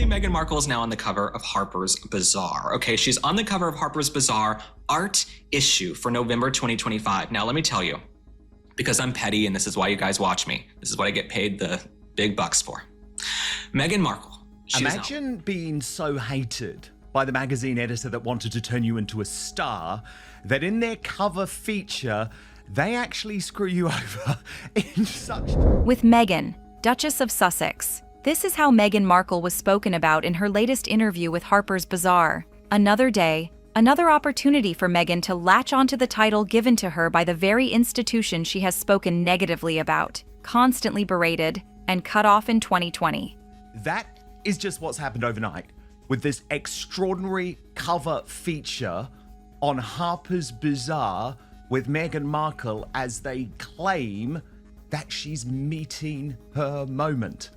Meghan Markle is now on the cover of Harper's Bazaar. Okay, she's on the cover of Harper's Bazaar art issue for November 2025. Now, let me tell you, because I'm petty and this is why you guys watch me, this is what I get paid the big bucks for. Meghan Markle. Imagine being so hated by the magazine editor that wanted to turn you into a star that in their cover feature, they actually screw you over in such... With Meghan, Duchess of Sussex. This is how Meghan Markle was spoken about in her latest interview with Harper's Bazaar. Another day, another opportunity for Meghan to latch onto the title given to her by the very institution she has spoken negatively about, constantly berated, and cut off in 2020. That is just what's happened overnight, with this extraordinary cover feature on Harper's Bazaar with Meghan Markle as they claim that she's meeting her moment.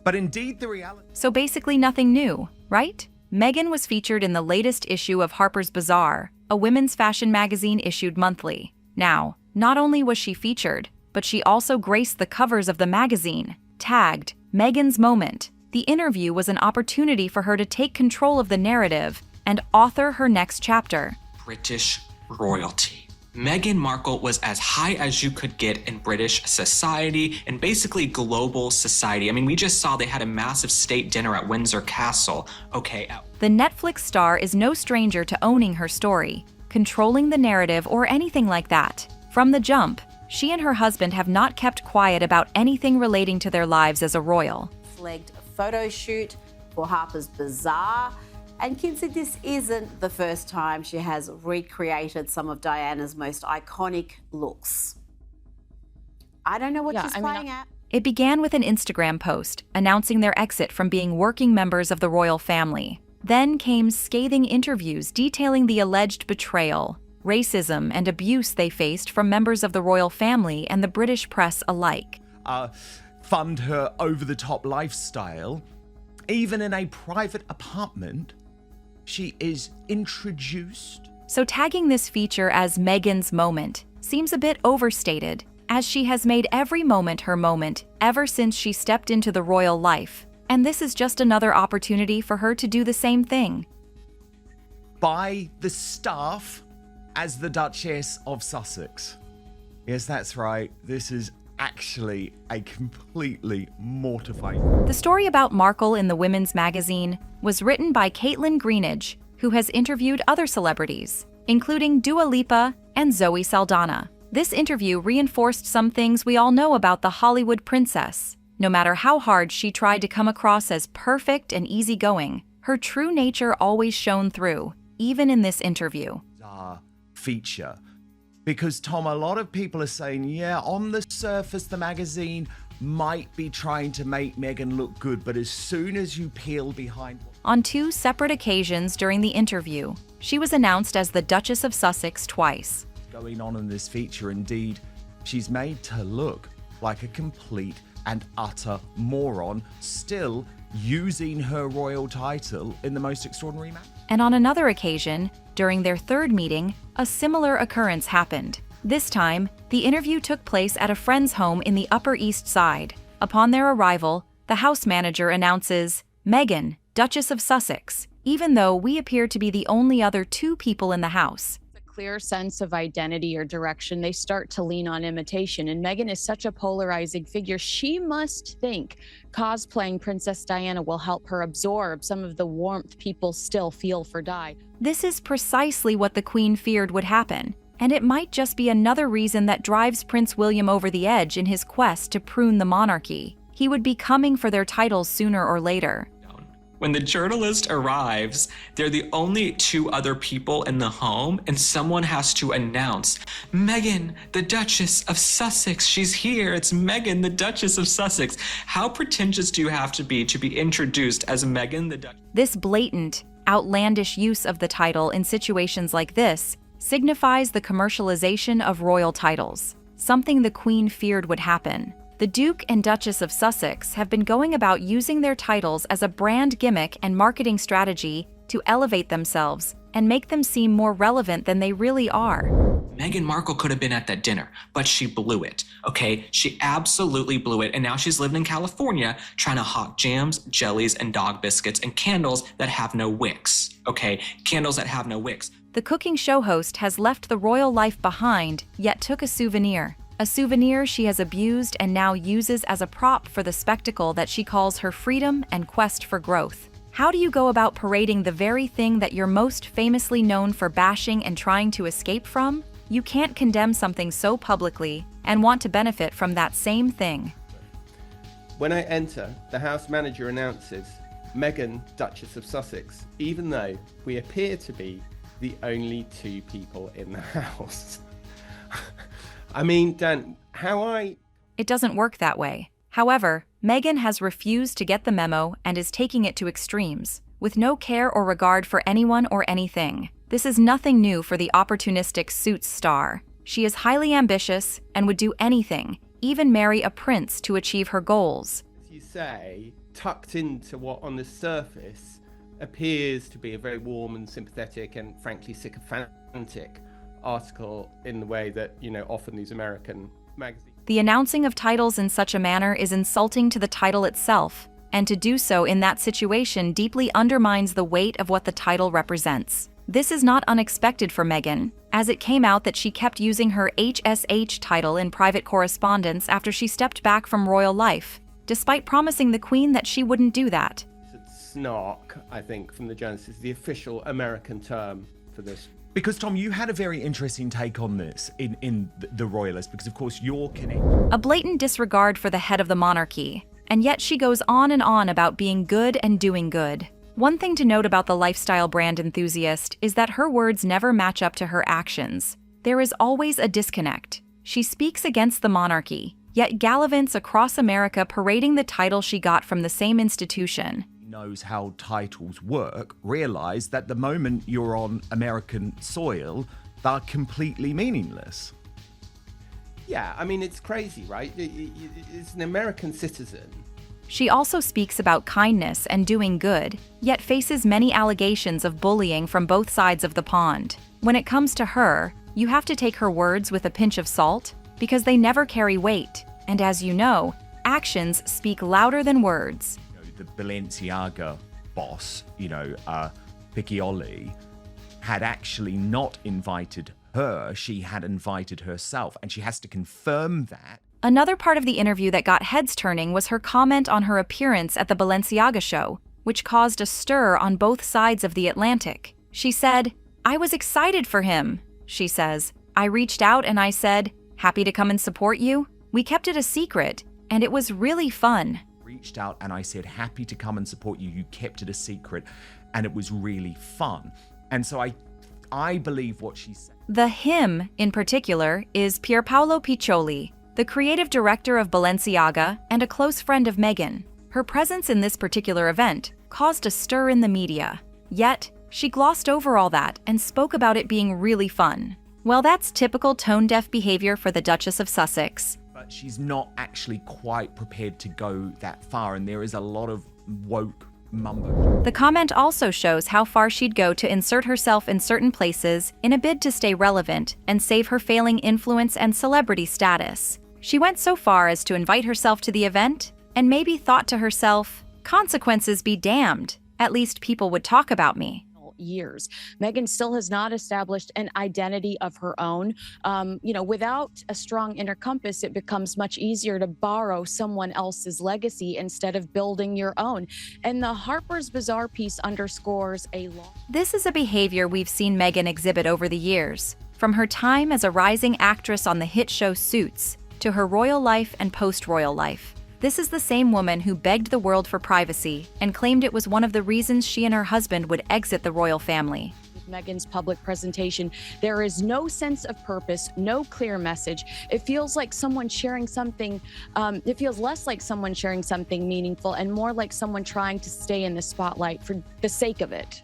But indeed the reality... So basically nothing new, right? Meghan was featured in the latest issue of Harper's Bazaar, a women's fashion magazine issued monthly. Now, not only was she featured, but she also graced the covers of the magazine, tagged Meghan's Moment. The interview was an opportunity for her to take control of the narrative and author her next chapter. British royalty. Meghan Markle was as high as you could get in British society and basically global society. I mean, we just saw they had a massive state dinner at Windsor Castle. Okay. The Netflix star is no stranger to owning her story, controlling the narrative, or anything like that. From the jump, she and her husband have not kept quiet about anything relating to their lives as a royal. Flagged a photo shoot for Harper's Bazaar. And Kinsey, this isn't the first time she has recreated some of Diana's most iconic looks. I don't know what she's playing at. It began with an Instagram post announcing their exit from being working members of the royal family. Then came scathing interviews detailing the alleged betrayal, racism, and abuse they faced from members of the royal family and the British press alike. Fund her over-the-top lifestyle. Even in a private apartment, she is introduced. So tagging this feature as Meghan's Moment seems a bit overstated, as she has made every moment her moment ever since she stepped into the royal life. And this is just another opportunity for her to do the same thing. By the staff as the Duchess of Sussex. Yes, that's right. This is actually a completely mortifying... The story about Markle in the women's magazine was written by Caitlin Greenidge, who has interviewed other celebrities, including Dua Lipa and Zoe Saldana. This interview reinforced some things we all know about the Hollywood princess. No matter how hard she tried to come across as perfect and easygoing, her true nature always shone through, even in this interview. Feature. Because, Tom, a lot of people are saying, yeah, on the surface, the magazine might be trying to make Meghan look good, but as soon as you peel behind... On two separate occasions during the interview, she was announced as the Duchess of Sussex twice. Going on in this feature, indeed, she's made to look like a complete and utter moron, still using her royal title in the most extraordinary manner. And on another occasion, during their third meeting, a similar occurrence happened. This time, the interview took place at a friend's home in the Upper East Side. Upon their arrival, the house manager announces, "Meghan, Duchess of Sussex," even though we appear to be the only other two people in the house. Clear sense of identity or direction, they start to lean on imitation. And Meghan is such a polarizing figure. She must think cosplaying Princess Diana will help her absorb some of the warmth people still feel for Di. This is precisely what the Queen feared would happen, and it might just be another reason that drives Prince William over the edge in his quest to prune the monarchy. He would be coming for their titles sooner or later. When the journalist arrives, they're the only two other people in the home, and someone has to announce, "Meghan, the Duchess of Sussex, she's here. It's Meghan, the Duchess of Sussex." How pretentious do you have to be introduced as Meghan, the Duchess? This blatant, outlandish use of the title in situations like this signifies the commercialization of royal titles, something the Queen feared would happen. The Duke and Duchess of Sussex have been going about using their titles as a brand gimmick and marketing strategy to elevate themselves and make them seem more relevant than they really are. Meghan Markle could have been at that dinner, but she blew it, okay? She absolutely blew it, and now she's living in California trying to hawk jams, jellies, and dog biscuits and candles that have no wicks, okay? Candles that have no wicks. The cooking show host has left the royal life behind, yet took a souvenir. A souvenir she has abused and now uses as a prop for the spectacle that she calls her freedom and quest for growth. How do you go about parading the very thing that you're most famously known for bashing and trying to escape from? You can't condemn something so publicly and want to benefit from that same thing. When I enter, the house manager announces, Meghan, Duchess of Sussex, even though we appear to be the only two people in the house. I mean, Dan, It doesn't work that way. However, Meghan has refused to get the memo and is taking it to extremes, with no care or regard for anyone or anything. This is nothing new for the opportunistic Suits star. She is highly ambitious and would do anything, even marry a prince to achieve her goals. as you say, tucked into what on the surface appears to be a very warm and sympathetic and frankly sycophantic article in the way that, often these American magazines. The announcing of titles in such a manner is insulting to the title itself, and to do so in that situation deeply undermines the weight of what the title represents. This is not unexpected for Meghan, as it came out that she kept using her HSH title in private correspondence after she stepped back from royal life, despite promising the Queen that she wouldn't do that. Snark, I think, from the journalists is the official American term for this. Because, Tom, you had a very interesting take on this in the Royalist, because, of course, you're connected. A blatant disregard for the head of the monarchy, and yet she goes on and on about being good and doing good. One thing to note about the lifestyle brand enthusiast is that her words never match up to her actions. There is always a disconnect. She speaks against the monarchy, yet gallivants across America parading the title she got from the same institution. Knows how titles work, realize that the moment you're on American soil, they're completely meaningless. Yeah, I mean, it's crazy, right? It's an American citizen. She also speaks about kindness and doing good, yet faces many allegations of bullying from both sides of the pond. When it comes to her, you have to take her words with a pinch of salt, because they never carry weight. And as you know, actions speak louder than words. The Balenciaga boss, Piccioli, had actually not invited her, she had invited herself, and she has to confirm that. Another part of the interview that got heads turning was her comment on her appearance at the Balenciaga show, which caused a stir on both sides of the Atlantic. She said, "I was excited for him," she says. "I reached out and I said, happy to come and support you. We kept it a secret, and it was really fun." Reached out and I said, happy to come and support you. You kept it a secret, and it was really fun. And so I believe what she said. The him, in particular, is Pierpaolo Piccioli, the creative director of Balenciaga and a close friend of Meghan. Her presence in this particular event caused a stir in the media. Yet, she glossed over all that and spoke about it being really fun. Well, that's typical tone-deaf behavior for the Duchess of Sussex. But she's not actually quite prepared to go that far, and there is a lot of woke mumbo. The comment also shows how far she'd go to insert herself in certain places in a bid to stay relevant and save her failing influence and celebrity status. She went so far as to invite herself to the event and maybe thought to herself, consequences be damned, at least people would talk about me. Years. Meghan still has not established an identity of her own. Without a strong inner compass, it becomes much easier to borrow someone else's legacy instead of building your own. And the Harper's Bazaar piece underscores a long. This is a behavior we've seen Meghan exhibit over the years, from her time as a rising actress on the hit show Suits to her royal life and post-royal life. This is the same woman who begged the world for privacy and claimed it was one of the reasons she and her husband would exit the royal family. With Meghan's public presentation, there is no sense of purpose, no clear message. It feels like someone sharing something, it feels less like someone sharing something meaningful and more like someone trying to stay in the spotlight for the sake of it.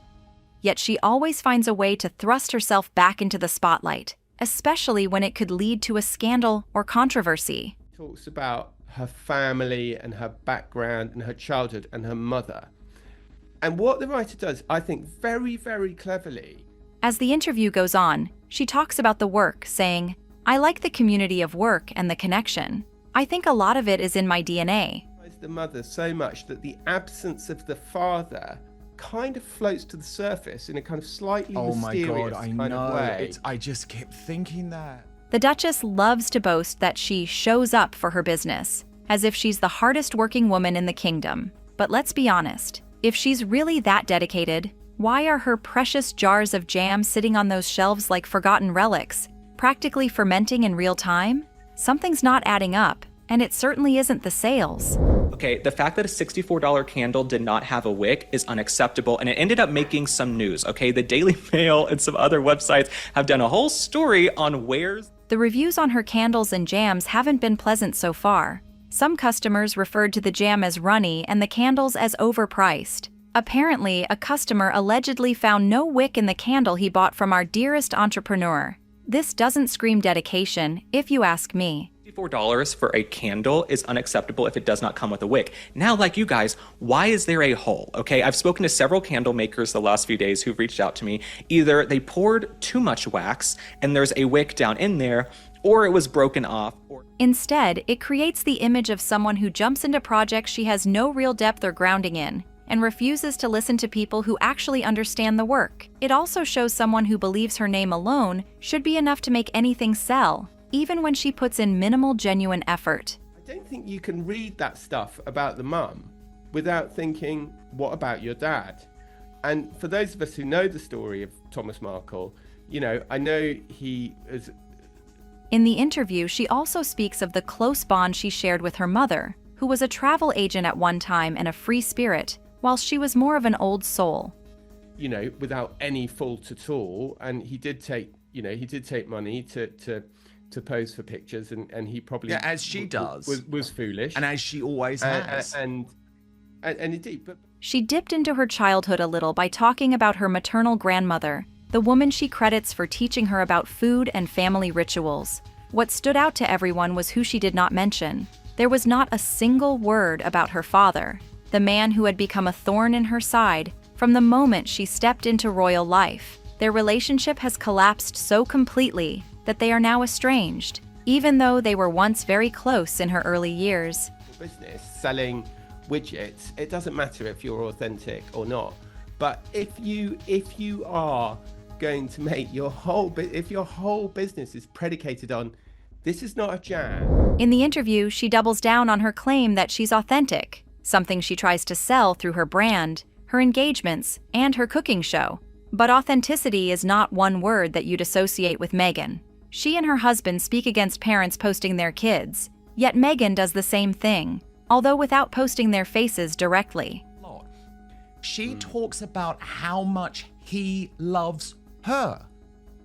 Yet she always finds a way to thrust herself back into the spotlight, especially when it could lead to a scandal or controversy. Talks about her family and her background and her childhood and her mother. And what the writer does, I think, very, very cleverly, As the interview goes on, she talks about the work, saying, "I like the community of work and the connection. I think a lot of it is in my DNA." The mother so much that the absence of the father kind of floats to the surface in a kind of slightly Oh my mysterious God, I kind of know. way. I just kept thinking that. The Duchess loves to boast that she shows up for her business, as if she's the hardest working woman in the kingdom. But let's be honest, if she's really that dedicated, why are her precious jars of jam sitting on those shelves like forgotten relics, practically fermenting in real time? Something's not adding up, and it certainly isn't the sales. Okay, the fact that a $64 candle did not have a wick is unacceptable, and it ended up making some news, okay? The Daily Mail and some other websites have done a whole story on where's... The reviews on her candles and jams haven't been pleasant so far. Some customers referred to the jam as runny and the candles as overpriced. Apparently, a customer allegedly found no wick in the candle he bought from our dearest entrepreneur. This doesn't scream dedication, if you ask me. $64 for a candle is unacceptable if it does not come with a wick. Now, like you guys, why is there a hole? Okay, I've spoken to several candle makers the last few days who've reached out to me. Either they poured too much wax and there's a wick down in there, or it was broken off. Instead, it creates the image of someone who jumps into projects she has no real depth or grounding in, and refuses to listen to people who actually understand the work. It also shows someone who believes her name alone should be enough to make anything sell, even when she puts in minimal genuine effort. I don't think you can read that stuff about the mum without thinking, what about your dad? And for those of us who know the story of Thomas Markle, you know, I know he is... In the interview, she also speaks of the close bond she shared with her mother, who was a travel agent at one time and a free spirit, while she was more of an old soul. You know, without any fault at all. And he did take, you know, he did take money to pose for pictures, and he probably... Yeah, as she does. Was foolish. And as she always has. And indeed, but... She dipped into her childhood a little by talking about her maternal grandmother, the woman she credits for teaching her about food and family rituals. What stood out to everyone was who she did not mention. There was not a single word about her father, the man who had become a thorn in her side from the moment she stepped into royal life. Their relationship has collapsed so completely that they are now estranged, even though they were once very close in her early years. Business, selling widgets, it doesn't matter if you're authentic or not. But if you are going to make if your whole business is predicated on, this is not a jam. In the interview, she doubles down on her claim that she's authentic, something she tries to sell through her brand, her engagements, and her cooking show. But authenticity is not one word that you'd associate with Meghan. She and her husband speak against parents posting their kids, yet Meghan does the same thing, although without posting their faces directly. She talks about how much he loves her.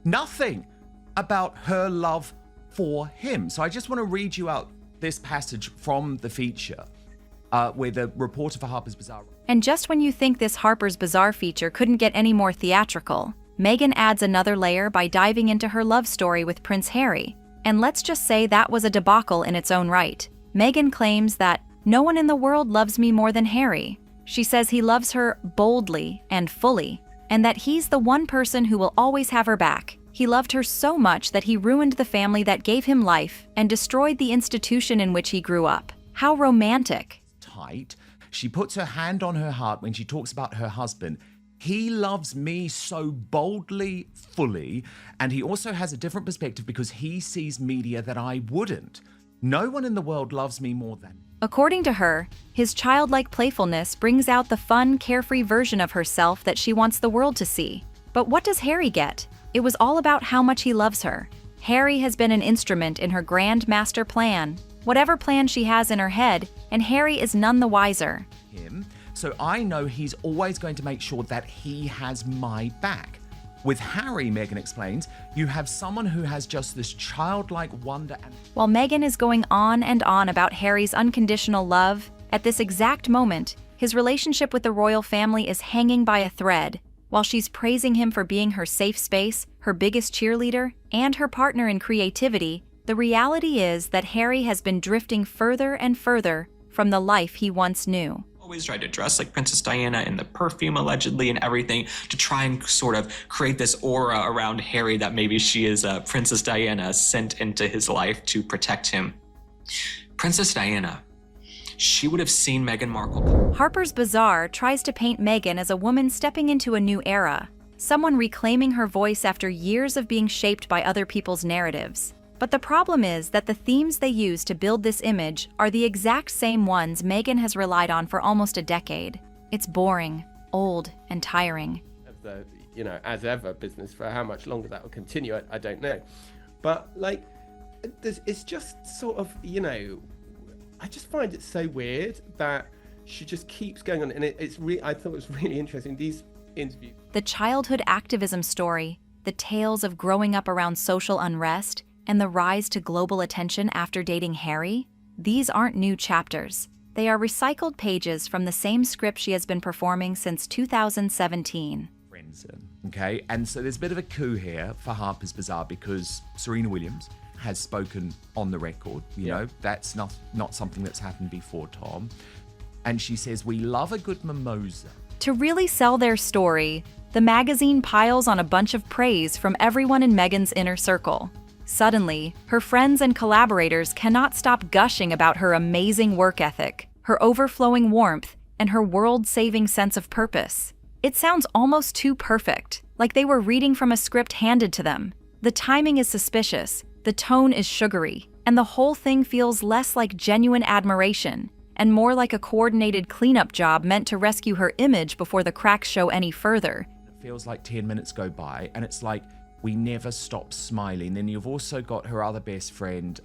Nothing about her love for him. So I just want to read you out this passage from the feature where the reporter for Harper's Bazaar... And just when you think this Harper's Bazaar feature couldn't get any more theatrical, Meghan adds another layer by diving into her love story with Prince Harry. And let's just say that was a debacle in its own right. Meghan claims that no one in the world loves me more than Harry. She says he loves her boldly and fully, and that he's the one person who will always have her back. He loved her so much that he ruined the family that gave him life and destroyed the institution in which he grew up. How romantic. Tight. She puts her hand on her heart when she talks about her husband. He loves me so boldly, fully, and he also has a different perspective because he sees media that I wouldn't. No one in the world loves me more than... According to her, his childlike playfulness brings out the fun, carefree version of herself that she wants the world to see. But what does Harry get? It was all about how much he loves her. Harry has been an instrument in her grand master plan, whatever plan she has in her head, and Harry is none the wiser. Him, so I know he's always going to make sure that he has my back. With Harry, Meghan explains, you have someone who has just this childlike wonder and... While Meghan is going on and on about Harry's unconditional love, at this exact moment, his relationship with the royal family is hanging by a thread. While she's praising him for being her safe space, her biggest cheerleader, and her partner in creativity, the reality is that Harry has been drifting further and further from the life he once knew. always tried to dress like Princess Diana in the perfume allegedly and everything to try and sort of create this aura around Harry that maybe she is Princess Diana sent into his life to protect him. Princess Diana, she would have seen Meghan Markle. Harper's Bazaar tries to paint Meghan as a woman stepping into a new era, someone reclaiming her voice after years of being shaped by other people's narratives. But the problem is that the themes they use to build this image are the exact same ones Meghan has relied on for almost a decade. It's boring, old, and tiring. Of the, as ever business. For how much longer that will continue, I don't know. But like, it's just sort of, I just find it so weird that she just keeps going on. And I thought it was really interesting, these interviews. The childhood activism story, the tales of growing up around social unrest, and the rise to global attention after dating Harry, these aren't new chapters. They are recycled pages from the same script she has been performing since 2017. Okay, and so there's a bit of a coup here for Harper's Bazaar because Serena Williams has spoken on the record. You know, that's not something that's happened before, Tom. And she says, we love a good mimosa. To really sell their story, the magazine piles on a bunch of praise from everyone in Meghan's inner circle. Suddenly, her friends and collaborators cannot stop gushing about her amazing work ethic, her overflowing warmth, and her world-saving sense of purpose. It sounds almost too perfect, like they were reading from a script handed to them. The timing is suspicious, the tone is sugary, and the whole thing feels less like genuine admiration and more like a coordinated cleanup job meant to rescue her image before the cracks show any further. It feels like 10 minutes go by, and it's like, we never stop smiling. Then you've also got her other best friend,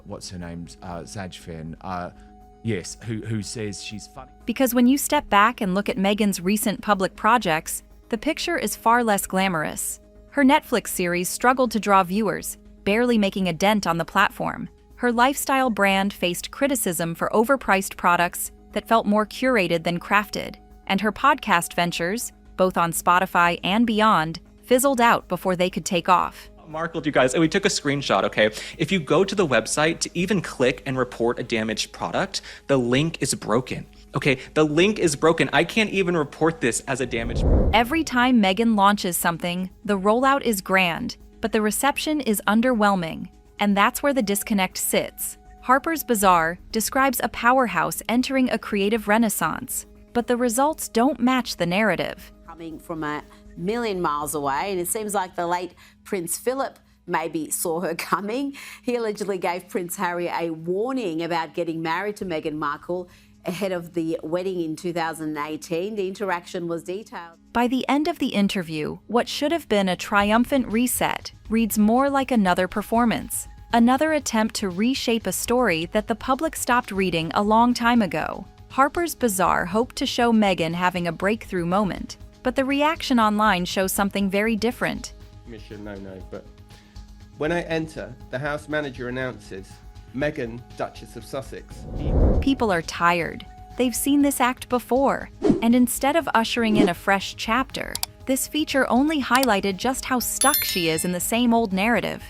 what's her name, Zajfin, who says she's funny. Because when you step back and look at Meghan's recent public projects, the picture is far less glamorous. Her Netflix series struggled to draw viewers, barely making a dent on the platform. Her lifestyle brand faced criticism for overpriced products that felt more curated than crafted. And her podcast ventures, both on Spotify and beyond, fizzled out before they could take off. Markle, you guys, and we took a screenshot, okay? If you go to the website to even click and report a damaged product, the link is broken. Okay, the link is broken. I can't even report this as a damaged product. Every time Meghan launches something, the rollout is grand, but the reception is underwhelming, and that's where the disconnect sits. Harper's Bazaar describes a powerhouse entering a creative renaissance, but the results don't match the narrative. Coming from a million miles away, and it seems like the late Prince Philip maybe saw her coming. He allegedly gave Prince Harry a warning about getting married to Meghan Markle ahead of the wedding in 2018. The interaction was detailed. By the end of the interview, what should have been a triumphant reset reads more like another performance, another attempt to reshape a story that the public stopped reading a long time ago. Harper's Bazaar hoped to show Meghan having a breakthrough moment, but the reaction online shows something very different. Mission no, but when I enter, the house manager announces, Meghan, Duchess of Sussex. People are tired. They've seen this act before, and instead of ushering in a fresh chapter, this feature only highlighted just how stuck she is in the same old narrative.